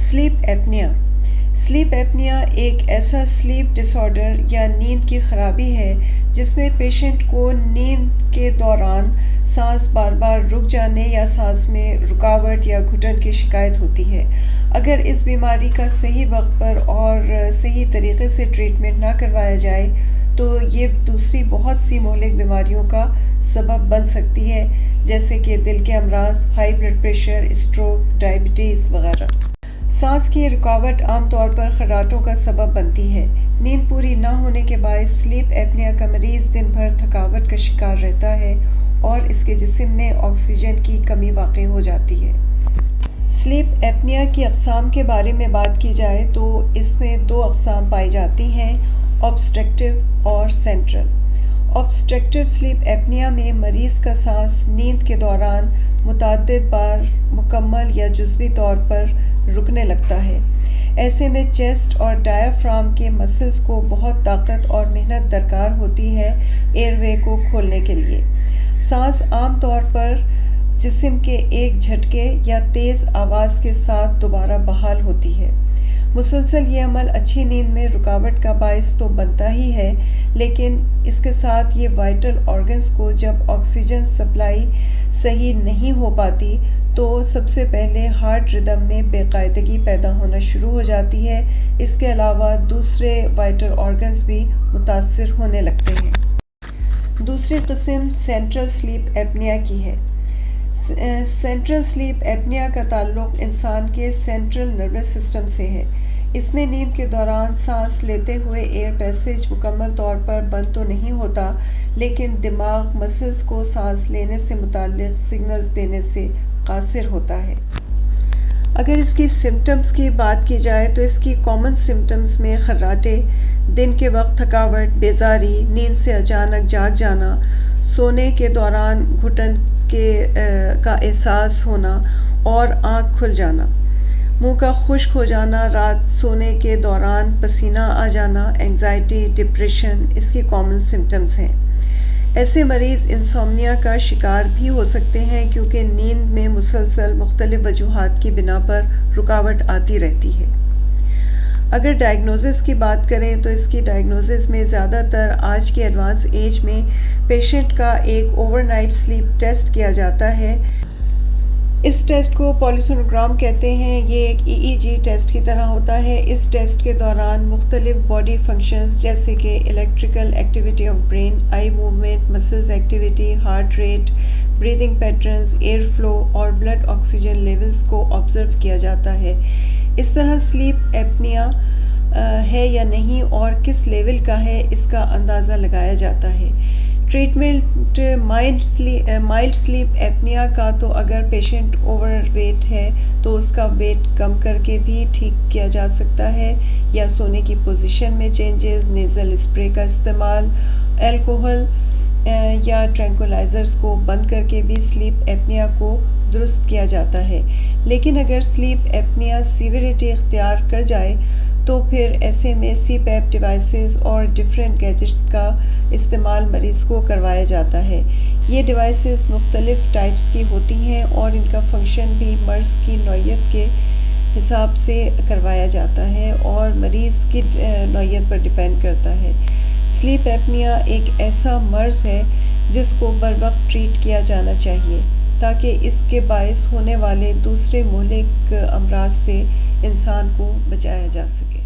Sleep apnoea ایک ایسا slip ڈس order یا نیند کی خرابی ہے جس میں پیشنٹ کو نیند کے دوران سانس بار بار رک جانے یا سانس میں رکاوٹ یا گھٹن کی شکایت ہوتی ہے۔ اگر اس بیماری کا صحیح وقت پر اور صحیح طریقے سے ٹریٹمنٹ نہ کروایا جائے تو یہ دوسری بہت سی مہلک بیماریوں کا سبب بن سکتی ہے، جیسے کہ دل کے امراض، high blood pressure, stroke, diabetes وغیرہ۔ سانس کی رکاوٹ عام طور پر خراٹوں کا سبب بنتی ہے۔ نیند پوری نہ ہونے کے باعث سلیپ ایپنیا کا مریض دن بھر تھکاوٹ کا شکار رہتا ہے اور اس کے جسم میں آکسیجن کی کمی واقع ہو جاتی ہے۔ سلیپ ایپنیا کی اقسام کے بارے میں بات کی جائے تو اس میں دو اقسام پائی جاتی ہیں، آبسٹرکٹیو اور سینٹرل۔ آبسٹرکٹیو سلیپ ایپنیا میں مریض کا سانس نیند کے دوران متعدد بار مکمل یا جزوی طور پر رکنے لگتا ہے۔ ایسے میں چیسٹ اور ڈایافرام کے مسلز کو بہت طاقت اور محنت درکار ہوتی ہے ایئر وے کو کھولنے کے لیے۔ سانس عام طور پر جسم کے ایک جھٹکے یا تیز آواز کے ساتھ دوبارہ بحال ہوتی ہے۔ مسلسل یہ عمل اچھی نیند میں رکاوٹ کا باعث تو بنتا ہی ہے، لیکن اس کے ساتھ یہ وائٹل آرگنز کو جب آکسیجن سپلائی صحیح نہیں ہو پاتی تو سب سے پہلے ہارٹ ردم میں بے قاعدگی پیدا ہونا شروع ہو جاتی ہے۔ اس کے علاوہ دوسرے وائٹل آرگنز بھی متاثر ہونے لگتے ہیں۔ دوسری قسم سینٹرل سلیپ ایپنیا کی ہے۔ سینٹرل سلیپ ایپنیا کا تعلق انسان کے سینٹرل نروس سسٹم سے ہے۔ اس میں نیند کے دوران سانس لیتے ہوئے ایئر پیسیج مکمل طور پر بند تو نہیں ہوتا، لیکن دماغ مسلز کو سانس لینے سے متعلق سگنلز دینے سے قاصر ہوتا ہے۔ اگر اس کی سمٹمز کی بات کی جائے تو اس کی کامن سمٹمز میں خراٹے، دن کے وقت تھکاوٹ، بیزاری، نیند سے اچانک جاگ جانا، سونے کے دوران گھٹن کا احساس ہونا اور آنکھ کھل جانا، منہ کا خشک ہو جانا، رات سونے کے دوران پسینہ آ جانا، اینگزائٹی، ڈپریشن اس کی کامن سمٹمز ہیں۔ ایسے مریض انسومنیا کا شکار بھی ہو سکتے ہیں کیونکہ نیند میں مسلسل مختلف وجوہات کی بنا پر رکاوٹ آتی رہتی ہے۔ اگر ڈائگنوزس کی بات کریں تو اس کی ڈائگنوزس میں زیادہ تر آج کی ایڈوانس ایج میں پیشنٹ کا ایک اوور نائٹ سلیپ ٹیسٹ کیا جاتا ہے۔ اس ٹیسٹ کو پولیسونوگرام کہتے ہیں۔ یہ ایک EEG ٹیسٹ کی طرح ہوتا ہے۔ اس ٹیسٹ کے دوران مختلف باڈی فنکشنز جیسے کہ electrical activity of brain, eye movement, muscles activity, heart rate, breathing patterns, air flow اور بلڈ آکسیجن لیولز کو آبزرو کیا جاتا ہے۔ اس طرح سلیپ ایپنیا ہے یا نہیں اور کس لیول کا ہے اس کا اندازہ لگایا جاتا ہے۔ ٹریٹمنٹ مائلڈ سلیپ ایپنیا کا تو اگر پیشنٹ اوور ویٹ ہے تو اس کا ویٹ کم کر کے بھی ٹھیک کیا جا سکتا ہے، یا سونے کی پوزیشن میں چینجز، نیزل اسپرے کا استعمال، الکوہل یا ٹرینکولائزرز کو بند کر کے بھی سلیپ ایپنیا کو درست کیا جاتا ہے۔ لیکن اگر سلیپ ایپنیا سیویریٹی اختیار کر جائے تو پھر ایسے میں سی پیپ ڈیوائسز اور ڈیفرنٹ گیجٹس کا استعمال مریض کو کروایا جاتا ہے۔ یہ ڈیوائسز مختلف ٹائپس کی ہوتی ہیں اور ان کا فنکشن بھی مرض کی نوعیت کے حساب سے کروایا جاتا ہے اور مریض کی نوعیت پر ڈیپینڈ کرتا ہے۔ سلیپ ایپنیا ایک ایسا مرض ہے جس کو بروقت ٹریٹ کیا جانا چاہیے تاکہ اس کے باعث ہونے والے دوسرے مہلک امراض سے انسان کو بچایا جا سکے۔